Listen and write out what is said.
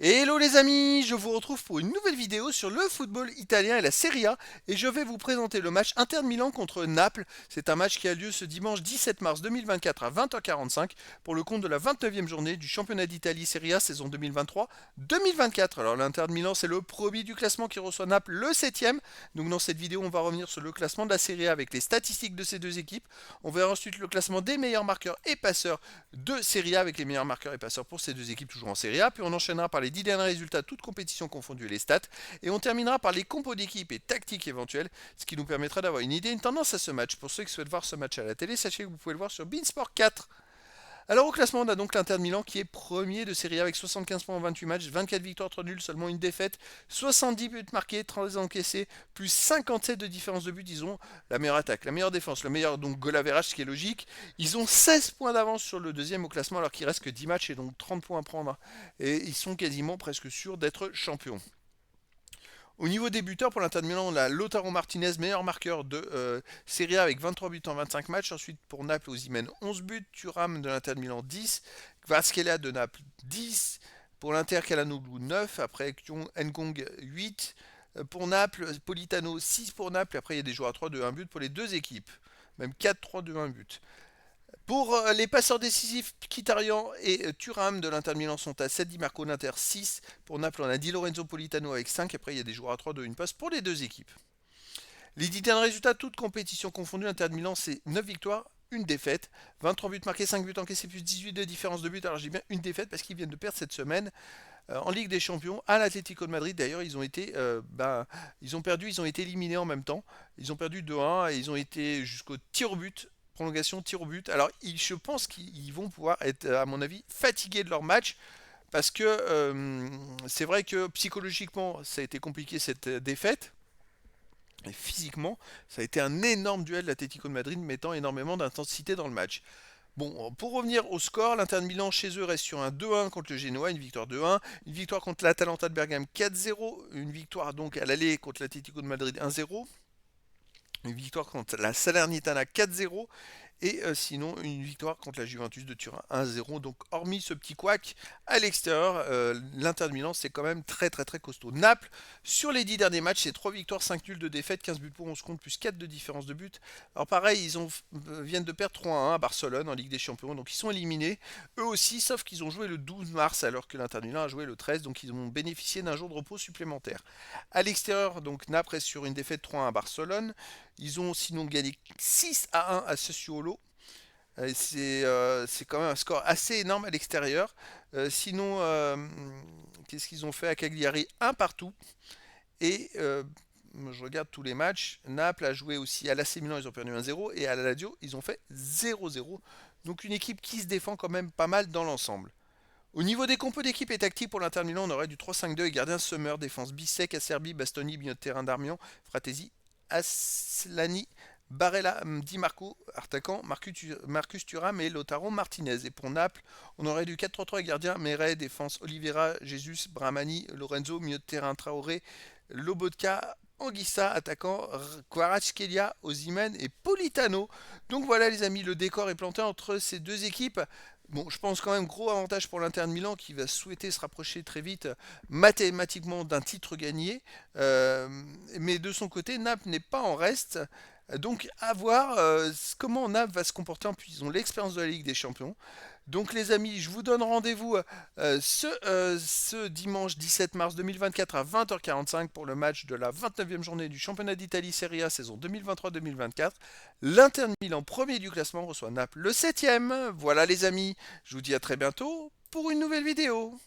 Hello les amis, je vous retrouve pour une nouvelle vidéo sur le football italien et la Serie A et je vais vous présenter le match Inter Milan contre Naples. C'est un match qui a lieu ce dimanche 17 mars 2024 à 20h45 pour le compte de la 29e journée du championnat d'Italie Serie A saison 2023-2024. Alors l'Inter de Milan c'est le premier du classement qui reçoit Naples le 7e. Donc dans cette vidéo on va revenir sur le classement de la Serie A avec les statistiques de ces deux équipes. On verra ensuite le classement des meilleurs marqueurs et passeurs de Serie A avec les meilleurs marqueurs et passeurs pour ces deux équipes toujours en Serie A. Puis on enchaînera par les 10 derniers résultats, toutes compétitions confondues et les stats. Et on terminera par les compos d'équipe et tactiques éventuelles, ce qui nous permettra d'avoir une idée, une tendance à ce match. Pour ceux qui souhaitent voir ce match à la télé, sachez que vous pouvez le voir sur Beansport 4. Alors au classement, on a donc l'Inter de Milan qui est premier de Serie A avec 75 points en 28 matchs, 24 victoires, 3 nuls, seulement une défaite, 70 buts marqués, 30 encaissés, plus 57 de différence de but. Ils ont la meilleure attaque, la meilleure défense, le meilleur donc goal average, ce qui est logique. Ils ont 16 points d'avance sur le deuxième au classement alors qu'il reste que 10 matchs et donc 30 points à prendre. Et ils sont quasiment presque sûrs d'être champions. Au niveau des buteurs, pour l'Inter de Milan, on a Lautaro Martinez, meilleur marqueur de Serie A avec 23 buts en 25 matchs. Ensuite, pour Naples, Osimhen, 11 buts. Thuram de l'Inter de Milan, 10. Kvaratskhelia de Naples, 10. Pour l'Inter, Calhanoglu, 9. Après, Nkong, 8. Pour Naples, Politano, 6 pour Naples. Après, il y a des joueurs à 3 de 1 but pour les deux équipes. Même 4, 3, 2, 1 but. Pour les passeurs décisifs, Mkhitaryan et Thuram de l'Inter de Milan sont à 7, Di Marco l'Inter 6. Pour Naples, on a Di Lorenzo Politano avec 5. Après, il y a des joueurs à 3 de une passe pour les deux équipes. Les 10 derniers résultats, toutes compétitions confondues, l'Inter de Milan, c'est 9 victoires, une défaite, 23 buts marqués, 5 buts encaissés, plus 18 de différence de but. Alors, j'ai bien une défaite parce qu'ils viennent de perdre cette semaine en Ligue des Champions à l'Atlético de Madrid. D'ailleurs, ils ont perdu, ils ont été éliminés en même temps. Ils ont perdu 2-1 et ils ont été jusqu'au tir au but prolongation, tir au but. Alors, je pense qu'ils vont pouvoir être, à mon avis, fatigués de leur match parce que c'est vrai que psychologiquement, ça a été compliqué cette défaite. Et physiquement, ça a été un énorme duel de l'Atlético de Madrid mettant énormément d'intensité dans le match. Bon, pour revenir au score, l'Inter de Milan chez eux reste sur un 2-1 contre le Genoa, une victoire 2-1, une victoire contre l'Atalanta de Bergame 4-0, une victoire donc à l'aller contre l'Atlético de Madrid 1-0, une victoire contre la Salernitana 4-0 et sinon une victoire contre la Juventus de Turin 1-0. Donc hormis ce petit couac à l'extérieur, l'Inter de Milan c'est quand même très très très costaud. Naples, sur les 10 derniers matchs, c'est 3 victoires, 5 nuls de défaite, 15 buts pour 11 comptes, plus 4 de différence de but. Alors pareil, viennent de perdre 3-1 à Barcelone en Ligue des Champions, donc ils sont éliminés. Eux aussi, sauf qu'ils ont joué le 12 mars alors que l'Inter de Milan a joué le 13, donc ils ont bénéficié d'un jour de repos supplémentaire. À l'extérieur, donc Naples reste sur une défaite 3-1 à Barcelone. Ils ont sinon gagné 6-1 à Sassuolo. C'est quand même un score assez énorme à l'extérieur. Sinon, qu'est-ce qu'ils ont fait à Cagliari? Un partout. Et je regarde tous les matchs. Naples a joué aussi à l'AC Milan, ils ont perdu 1-0. Et à la Lazio, ils ont fait 0-0. Donc une équipe qui se défend quand même pas mal dans l'ensemble. Au niveau des compos d'équipe et tactique pour l'Inter Milan, on aurait du 3-5-2 et gardien Sommer, défense Bissek, Acerbi, Bastoni, milieu de terrain Darmian, Fratesi, Aslani, Barella, Di Marco, attaquant Marcus Thuram et Lautaro Martinez. Et pour Naples, on aurait du 4-3-3 et gardien Meret, défense Oliveira, Jesus, Bramani, Lorenzo, milieu de terrain Traoré, Lobotka, Anguissa, attaquant Kvaratskhelia, Osimhen et Politano. Donc voilà les amis, le décor est planté entre ces deux équipes. Bon, je pense quand même gros avantage pour l'Inter de Milan qui va souhaiter se rapprocher très vite mathématiquement d'un titre gagné. Mais de son côté, Naples n'est pas en reste. Donc à voir comment Naples va se comporter en plus. Ils ont l'expérience de la Ligue des Champions. Donc les amis, je vous donne rendez-vous ce dimanche 17 mars 2024 à 20h45 pour le match de la 29e journée du championnat d'Italie Serie A saison 2023-2024. L'Inter de Milan, premier du classement, reçoit Naples le 7e. Voilà les amis, je vous dis à très bientôt pour une nouvelle vidéo.